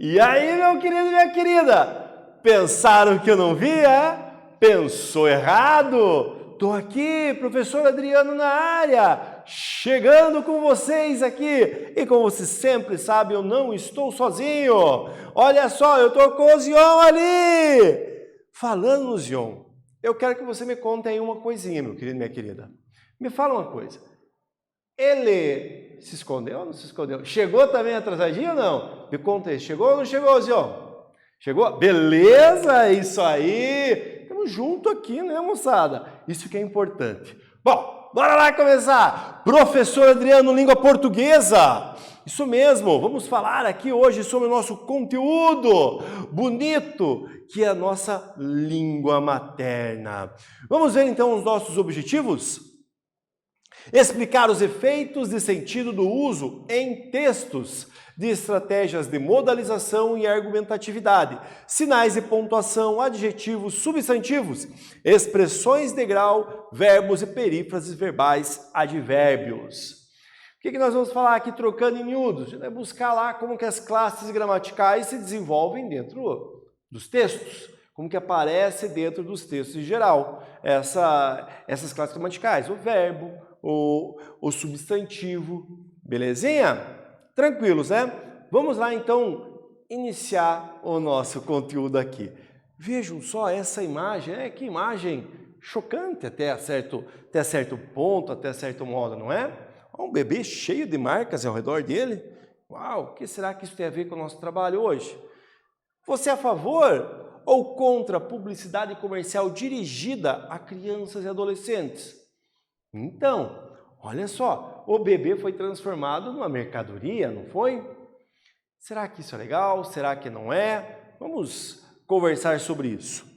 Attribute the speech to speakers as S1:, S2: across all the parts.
S1: E aí, meu querido e minha querida? Pensaram que eu não via? Pensou errado! Tô aqui, professor Adriano na área, chegando com vocês aqui. E como você sempre sabe, eu não estou sozinho. Olha só, eu tô com o Zion ali. Falando no Zion, eu quero que você me conte aí uma coisinha, meu querido e minha querida. Me fala uma coisa. Ele se escondeu ou não se escondeu? Chegou também atrasadinho ou não? Me conta aí, chegou ou não chegou, Zion? Chegou? Beleza, isso aí. Estamos juntos aqui, né, moçada? Isso que é importante. Bom, bora lá começar. Professor Adriano, língua portuguesa. Isso mesmo, vamos falar aqui hoje sobre o nosso conteúdo bonito, que é a nossa língua materna. Vamos ver então os nossos objetivos? Explicar os efeitos de sentido do uso em textos de estratégias de modalização e argumentatividade, sinais de pontuação, adjetivos, substantivos, expressões de grau, verbos e perífrases verbais, advérbios. O que nós vamos falar aqui trocando em miúdos? A gente vai buscar lá como que as classes gramaticais se desenvolvem dentro dos textos, como que aparece dentro dos textos em geral, essas classes gramaticais, o verbo, o substantivo, belezinha? Tranquilos, né? Vamos lá então iniciar o nosso conteúdo aqui. Vejam só essa imagem, que imagem chocante até certo ponto, até certo modo, não é? Um bebê cheio de marcas ao redor dele. Uau, o que será que isso tem a ver com o nosso trabalho hoje? Você é a favor ou contra a publicidade comercial dirigida a crianças e adolescentes? Então, olha só, o bebê foi transformado numa mercadoria, não foi? Será que isso é legal? Será que não é? Vamos conversar sobre isso.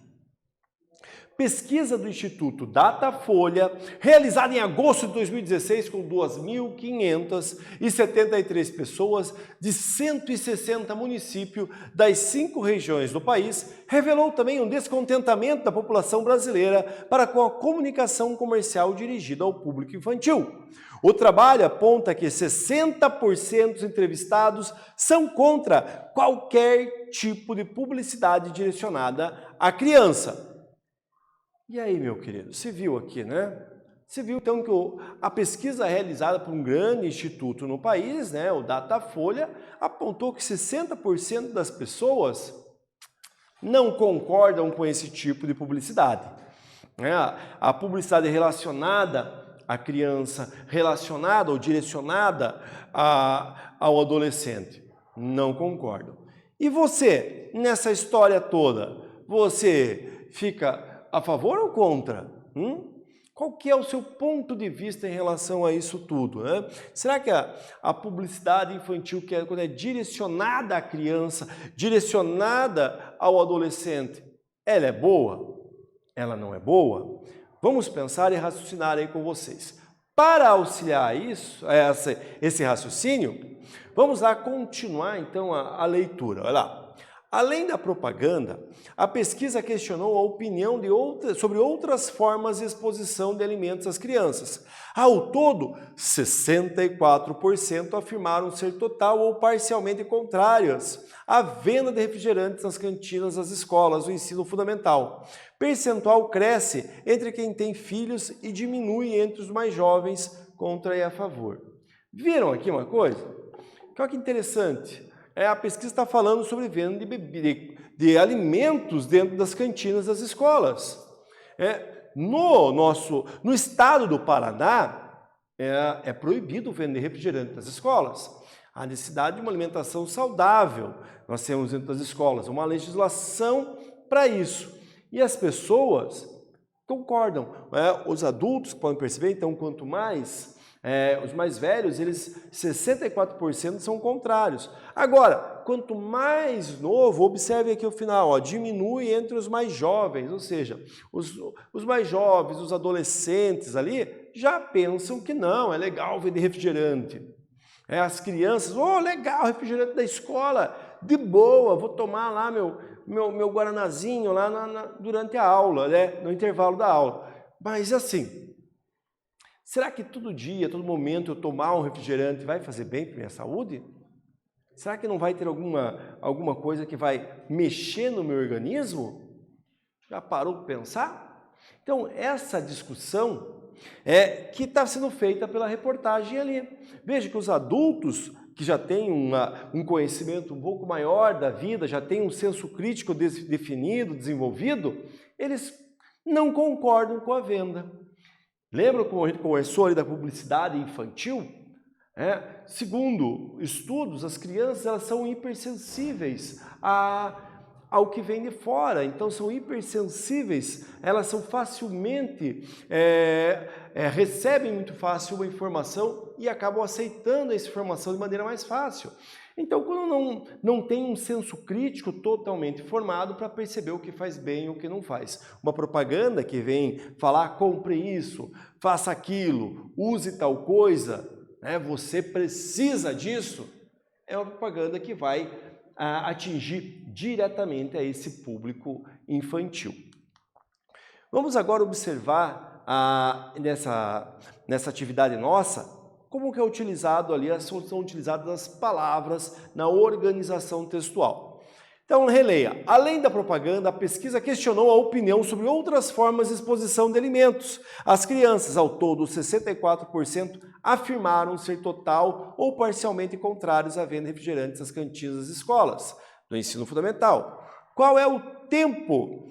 S1: Pesquisa do Instituto Datafolha, realizada em agosto de 2016 com 2.573 pessoas de 160 municípios das 5 regiões do país, revelou também um descontentamento da população brasileira para com a comunicação comercial dirigida ao público infantil. O trabalho aponta que 60% dos entrevistados são contra qualquer tipo de publicidade direcionada à criança. E aí, meu querido, você viu aqui, né? Você viu então que a pesquisa realizada por um grande instituto no país, né, o Datafolha, apontou que 60% das pessoas não concordam com esse tipo de publicidade. A publicidade relacionada à criança, relacionada ou direcionada ao adolescente, não concordam. E você, nessa história toda, você fica a favor ou contra? Qual que é o seu ponto de vista em relação a isso tudo? Né? Será que a publicidade infantil, quando é direcionada à criança, direcionada ao adolescente, ela é boa? Ela não é boa? Vamos pensar e raciocinar aí com vocês. Para auxiliar esse raciocínio, vamos lá continuar então a leitura. Olha lá. Além da propaganda, a pesquisa questionou a opinião sobre outras formas de exposição de alimentos às crianças. Ao todo, 64% afirmaram ser total ou parcialmente contrárias à venda de refrigerantes nas cantinas das escolas do ensino fundamental. Percentual cresce entre quem tem filhos e diminui entre os mais jovens contra e a favor. Viram aqui uma coisa? Olha que interessante. A pesquisa está falando sobre venda de alimentos dentro das cantinas das escolas. No estado do Paraná, é proibido vender refrigerante nas escolas. Há necessidade de uma alimentação saudável. Nós temos dentro das escolas uma legislação para isso. E as pessoas concordam. Os adultos podem perceber, então, quanto mais... os mais velhos, 64% são contrários. Agora, quanto mais novo, observe aqui o final, diminui entre os mais jovens, ou seja, os mais jovens, os adolescentes ali, já pensam que não, é legal vender refrigerante. As crianças, legal, refrigerante da escola, de boa, vou tomar lá meu guaranazinho lá durante a aula, no intervalo da aula. Mas assim... será que todo dia, todo momento eu tomar um refrigerante vai fazer bem para a minha saúde? Será que não vai ter alguma coisa que vai mexer no meu organismo? Já parou para pensar? Então, essa discussão que está sendo feita pela reportagem ali. Veja que os adultos que já têm um conhecimento um pouco maior da vida, já têm um senso crítico definido, desenvolvido, eles não concordam com a venda. Lembra como a gente conversou ali da publicidade infantil? Segundo estudos, as crianças elas são hipersensíveis ao que vem de fora, então são hipersensíveis, elas são facilmente, recebem muito fácil uma informação e acabam aceitando essa informação de maneira mais fácil. Então, quando não tem um senso crítico totalmente formado para perceber o que faz bem e o que não faz. Uma propaganda que vem falar, compre isso, faça aquilo, use tal coisa, você precisa disso, é uma propaganda que vai atingir diretamente a esse público infantil. Vamos agora observar nessa atividade nossa, como que é utilizado ali, são utilizadas as palavras na organização textual. Então, releia. Além da propaganda, a pesquisa questionou a opinião sobre outras formas de exposição de alimentos. As crianças, ao todo, 64%, afirmaram ser total ou parcialmente contrários à venda de refrigerantes nas cantinas das escolas do ensino fundamental. Qual é o tempo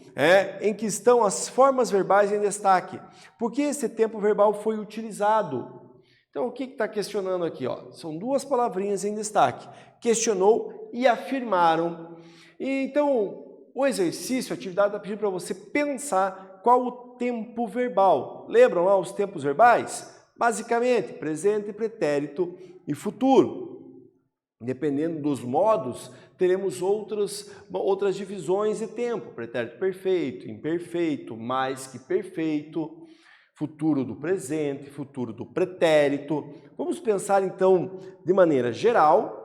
S1: em que estão as formas verbais em destaque? Por que esse tempo verbal foi utilizado? Então, o que está questionando aqui? São duas palavrinhas em destaque. Questionou e afirmaram. Então, o exercício, a atividade está pedindo para você pensar qual o tempo verbal. Lembram lá os tempos verbais? Basicamente, presente, pretérito e futuro. Dependendo dos modos, teremos outras divisões de tempo. Pretérito perfeito, imperfeito, mais que perfeito, futuro do presente, futuro do pretérito. Vamos pensar então, de maneira geral,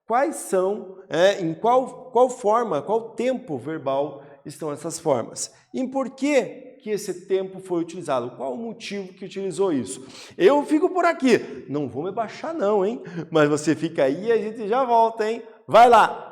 S1: quais são, em qual forma, qual tempo verbal estão essas formas. E por que esse tempo foi utilizado? Qual o motivo que utilizou isso? Eu fico por aqui. Não vou me baixar não, hein? Mas você fica aí e a gente já volta, hein? Vai lá!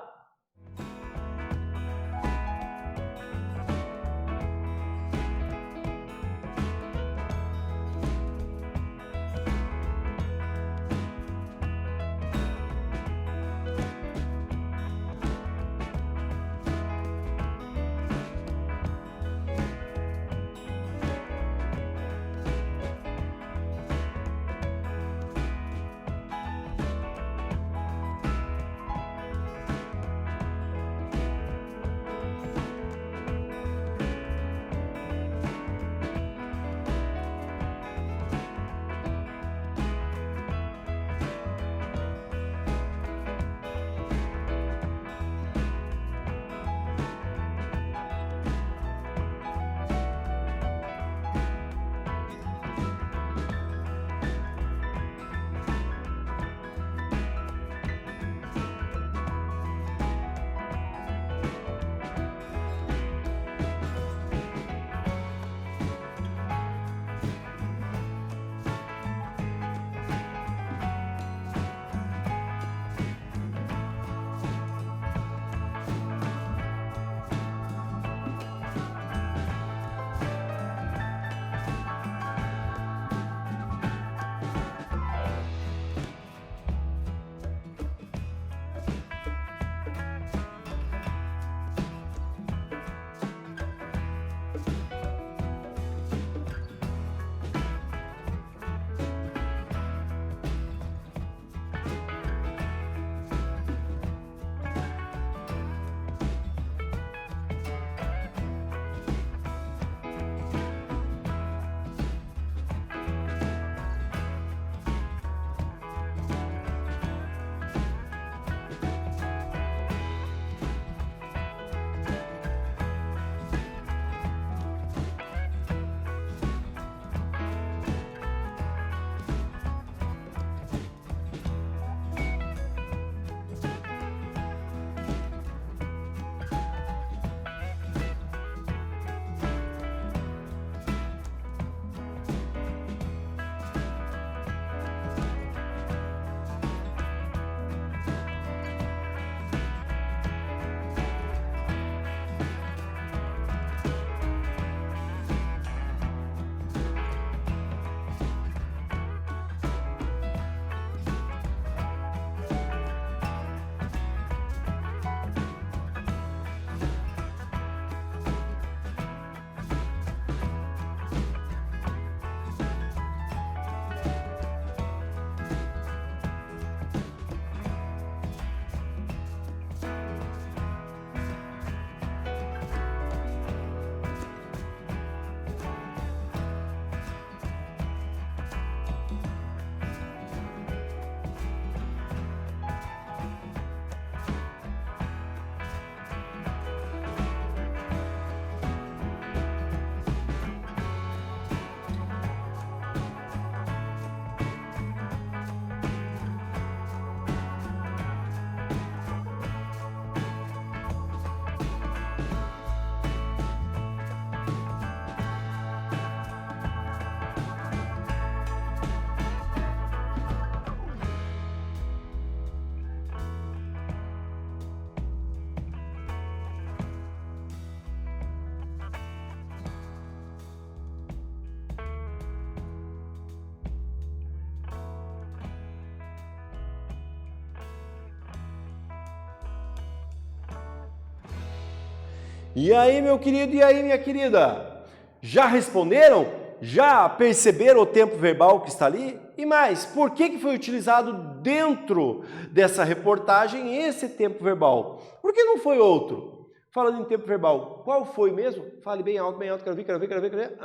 S1: E aí, meu querido, e aí, minha querida? Já responderam? Já perceberam o tempo verbal que está ali? E mais, por que foi utilizado dentro dessa reportagem esse tempo verbal? Por que não foi outro? Falando em tempo verbal, qual foi mesmo? Fale bem alto, quero ver, quero ver, quero ver, quero ver.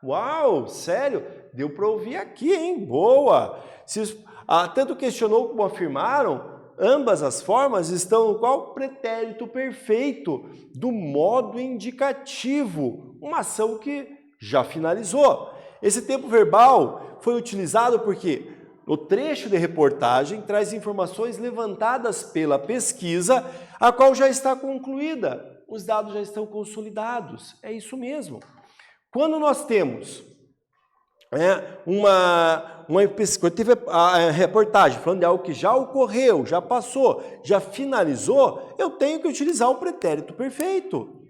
S1: Uau, sério? Deu para ouvir aqui, hein? Boa! Tanto questionou como afirmaram, ambas as formas estão no qual? Pretérito perfeito, do modo indicativo, uma ação que já finalizou. Esse tempo verbal foi utilizado porque o trecho de reportagem traz informações levantadas pela pesquisa, a qual já está concluída. Os dados já estão consolidados. É isso mesmo. Quando nós temos quando teve a reportagem falando de algo que já ocorreu, já passou, já finalizou, eu tenho que utilizar o pretérito perfeito.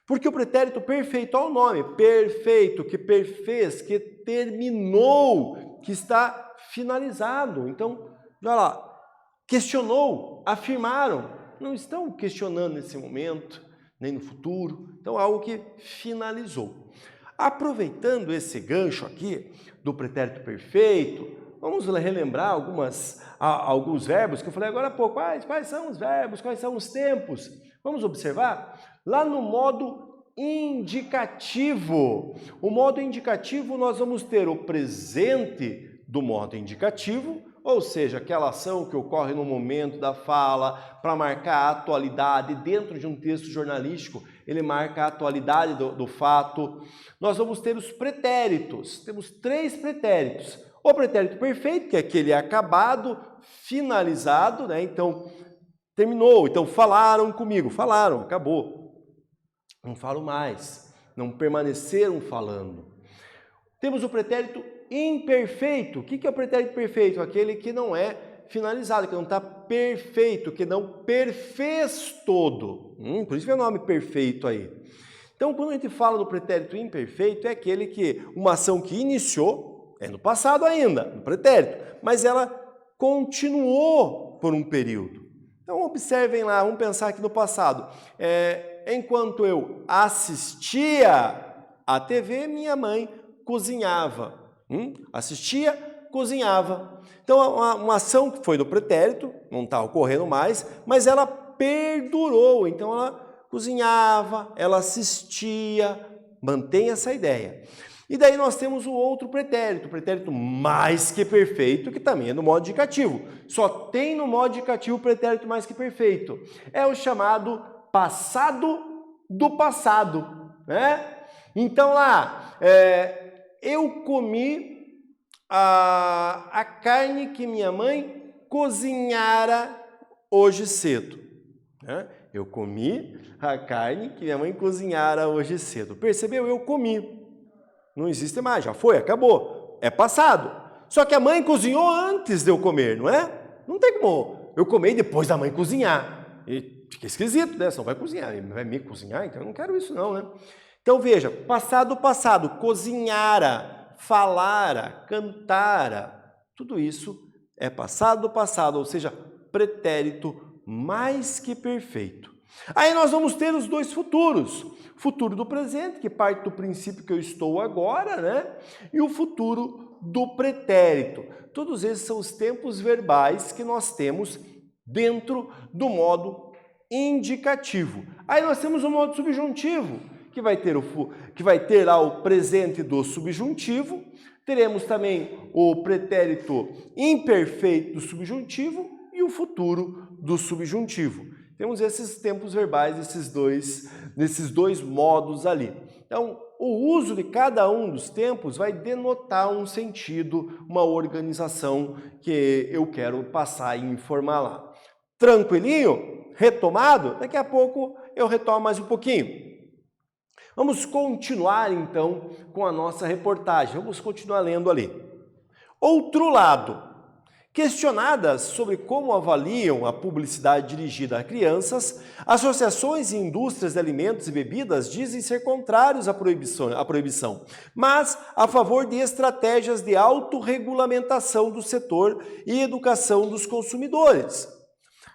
S1: Porque o pretérito perfeito é o nome, perfeito, que perfez, que terminou, que está finalizado. Então, olha lá, questionou, afirmaram, não estão questionando nesse momento, nem no futuro, então é algo que finalizou. Aproveitando esse gancho aqui do pretérito perfeito, vamos relembrar alguns verbos que eu falei agora há pouco. Quais são os verbos, quais são os tempos? Vamos observar? Lá no modo indicativo. O modo indicativo nós vamos ter o presente do modo indicativo, ou seja, aquela ação que ocorre no momento da fala para marcar a atualidade dentro de um texto jornalístico, ele marca a atualidade do fato. Nós vamos ter os pretéritos, temos 3 pretéritos. O pretérito perfeito, que é aquele acabado, finalizado, né? Então, terminou, então falaram comigo, falaram, acabou. Não falo mais, não permaneceram falando. Temos o pretérito imperfeito. O que é o pretérito perfeito? Aquele que não é finalizado, que não está perfeito, que não perfez todo. Por isso que é o nome perfeito aí. Então, quando a gente fala do pretérito imperfeito, é aquele que uma ação que iniciou, é no passado ainda, no pretérito, mas ela continuou por um período. Então, observem lá, vamos pensar aqui no passado. Enquanto eu assistia à TV, minha mãe cozinhava. Assistia, cozinhava. Então, uma ação que foi do pretérito, não está ocorrendo mais, mas ela perdurou. Então, ela cozinhava, ela assistia, mantém essa ideia. E daí nós temos o outro pretérito, o pretérito mais que perfeito, que também é no modo indicativo. Só tem no modo indicativo o pretérito mais que perfeito. É o chamado passado do passado, né? Então lá, eu comi a carne que minha mãe cozinhara hoje cedo, né? Eu comi a carne que minha mãe cozinhara hoje cedo. Percebeu? Eu comi. Não existe mais, já foi, acabou. É passado. Só que a mãe cozinhou antes de eu comer, não é? Não tem como eu comer depois da mãe cozinhar. E fica esquisito, né? Você não vai cozinhar, vai me cozinhar, então eu não quero isso não, né? Então veja, passado, cozinhara, falara, cantara, tudo isso é passado, ou seja, pretérito mais que perfeito. Aí nós vamos ter os 2 futuros. Futuro do presente, que parte do princípio que eu estou agora, né? E o futuro do pretérito. Todos esses são os tempos verbais que nós temos dentro do modo indicativo. Aí nós temos o modo subjuntivo, que vai ter lá o presente do subjuntivo. Teremos também o pretérito imperfeito do subjuntivo e o futuro do subjuntivo. Temos esses tempos verbais, nesses dois modos ali. Então, o uso de cada um dos tempos vai denotar um sentido, uma organização que eu quero passar e informar lá. Tranquilinho? Retomado? Daqui a pouco eu retomo mais um pouquinho. Vamos continuar, então, com a nossa reportagem. Vamos continuar lendo ali. Outro lado. Questionadas sobre como avaliam a publicidade dirigida a crianças, associações e indústrias de alimentos e bebidas dizem ser contrários à proibição, mas a favor de estratégias de autorregulamentação do setor e educação dos consumidores.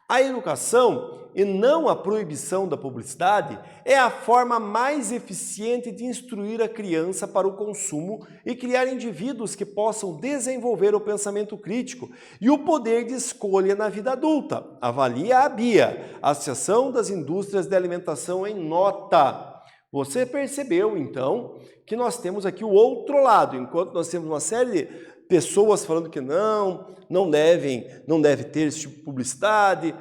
S1: A educação, e não a proibição da publicidade, é a forma mais eficiente de instruir a criança para o consumo e criar indivíduos que possam desenvolver o pensamento crítico e o poder de escolha na vida adulta. Avalia a ABIA, Associação das Indústrias de Alimentação, em nota. Você percebeu, então, que nós temos aqui o outro lado. Enquanto nós temos uma série de pessoas falando que não deve ter esse tipo de publicidade,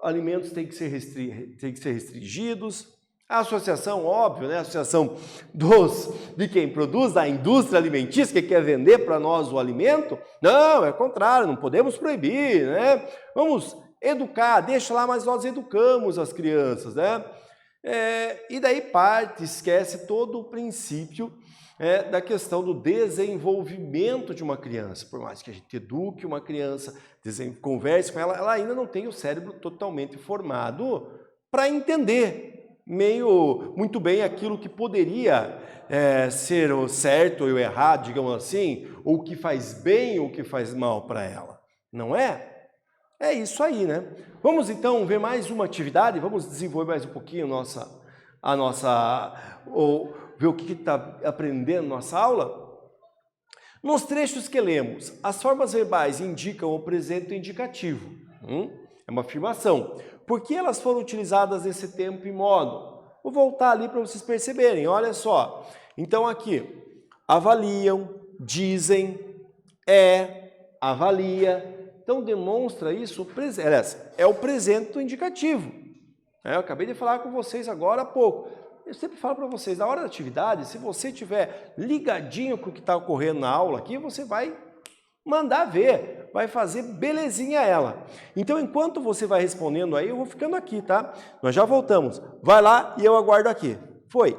S1: alimentos têm que ser restringidos. A associação, óbvio, né? A associação de quem produz, da indústria alimentícia, que quer vender para nós o alimento, não, é contrário, não podemos proibir, né? Vamos educar, deixa lá, mas nós educamos as crianças, né? E daí esquece todo o princípio da questão do desenvolvimento de uma criança. Por mais que a gente eduque uma criança, converse com ela, ela ainda não tem o cérebro totalmente formado para entender muito bem aquilo que poderia ser o certo ou o errado, digamos assim, ou o que faz bem ou o que faz mal para ela. Não é? É isso aí, né? Vamos então ver mais uma atividade, vamos desenvolver mais um pouquinho ver o que está aprendendo na nossa aula. Nos trechos que lemos, as formas verbais indicam o presente indicativo. É uma afirmação. Por que elas foram utilizadas nesse tempo e modo? Vou voltar ali para vocês perceberem, olha só. Então aqui, avaliam, dizem, avalia. Então demonstra isso, é o presente indicativo. Eu acabei de falar com vocês agora há pouco. Eu sempre falo para vocês, na hora da atividade, se você estiver ligadinho com o que está ocorrendo na aula aqui, você vai mandar ver, vai fazer belezinha ela. Então, enquanto você vai respondendo aí, eu vou ficando aqui, tá? Nós já voltamos. Vai lá e eu aguardo aqui. Foi!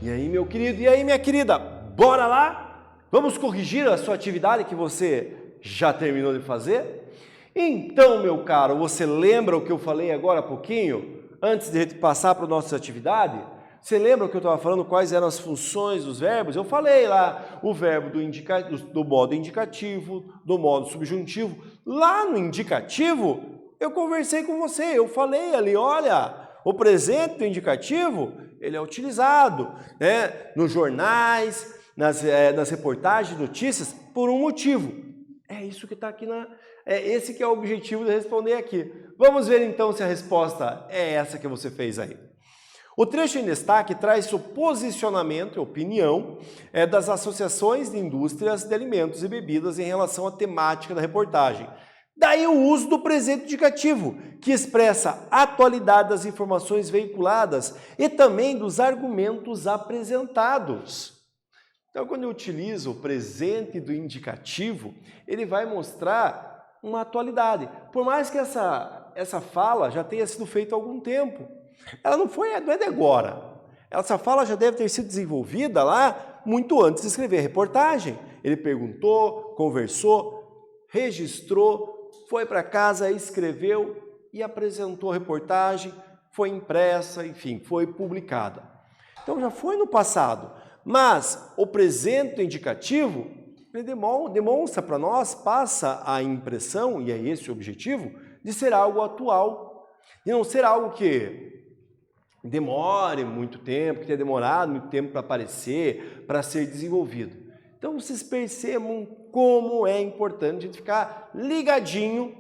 S1: E aí, meu querido, e aí, minha querida, bora lá? Vamos corrigir a sua atividade que você já terminou de fazer? Então, meu caro, você lembra o que eu falei agora há pouquinho, antes de passar para a nossa atividade? Você lembra o que eu estava falando, quais eram as funções dos verbos? Eu falei lá o verbo do modo indicativo, do modo subjuntivo. Lá no indicativo, eu conversei com você, eu falei ali, olha, o presente do indicativo, ele é utilizado nos jornais, nas reportagens, notícias, por um motivo. É isso que está aqui esse que é o objetivo de responder aqui. Vamos ver então se a resposta é essa que você fez aí. O trecho em destaque traz o posicionamento e opinião das associações de indústrias de alimentos e bebidas em relação à temática da reportagem. Daí o uso do presente indicativo, que expressa a atualidade das informações veiculadas e também dos argumentos apresentados. Então, quando eu utilizo o presente do indicativo, ele vai mostrar uma atualidade. Por mais que essa fala já tenha sido feita há algum tempo, ela não é de agora. Essa fala já deve ter sido desenvolvida lá muito antes de escrever a reportagem. Ele perguntou, conversou, registrou, foi para casa, escreveu e apresentou a reportagem, foi impressa, enfim, foi publicada. Então já foi no passado, mas o presente indicativo ele demonstra para nós, passa a impressão, e é esse o objetivo, de ser algo atual, de não ser algo que demore muito tempo, que tenha demorado muito tempo para aparecer, para ser desenvolvido. Então vocês percebam como é importante a gente ficar ligadinho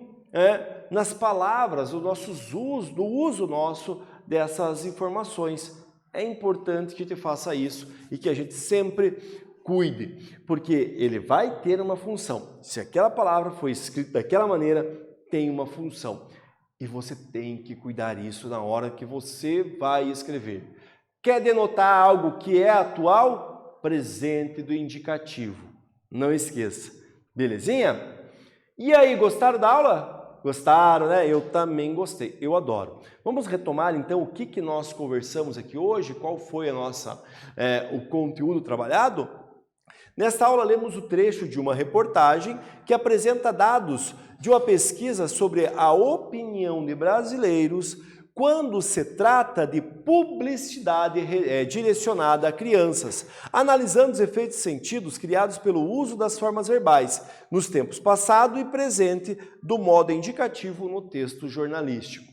S1: nas palavras, do uso nosso dessas informações. É importante que a gente faça isso e que a gente sempre cuide, porque ele vai ter uma função. Se aquela palavra foi escrita daquela maneira, tem uma função. E você tem que cuidar disso na hora que você vai escrever. Quer denotar algo que é atual? Presente do indicativo. Não esqueça. Belezinha? E aí, gostaram da aula? Gostaram, né? Eu também gostei. Eu adoro. Vamos retomar, então, o que nós conversamos aqui hoje? Qual foi o conteúdo trabalhado? Nesta aula, lemos o trecho de uma reportagem que apresenta dados de uma pesquisa sobre a opinião de brasileiros quando se trata de publicidade direcionada a crianças, analisando os efeitos sentidos criados pelo uso das formas verbais nos tempos passado e presente do modo indicativo no texto jornalístico.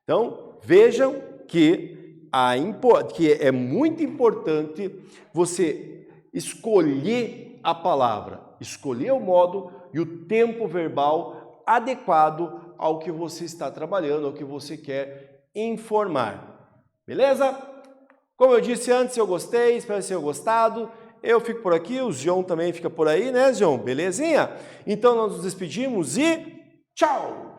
S1: Então, vejam que é muito importante você escolher a palavra, escolher o modo e o tempo verbal adequado ao que você está trabalhando, ao que você quer informar. Beleza? Como eu disse antes, eu gostei, espero que tenham gostado. Eu fico por aqui, o João também fica por aí, né, João? Belezinha? Então nós nos despedimos e tchau!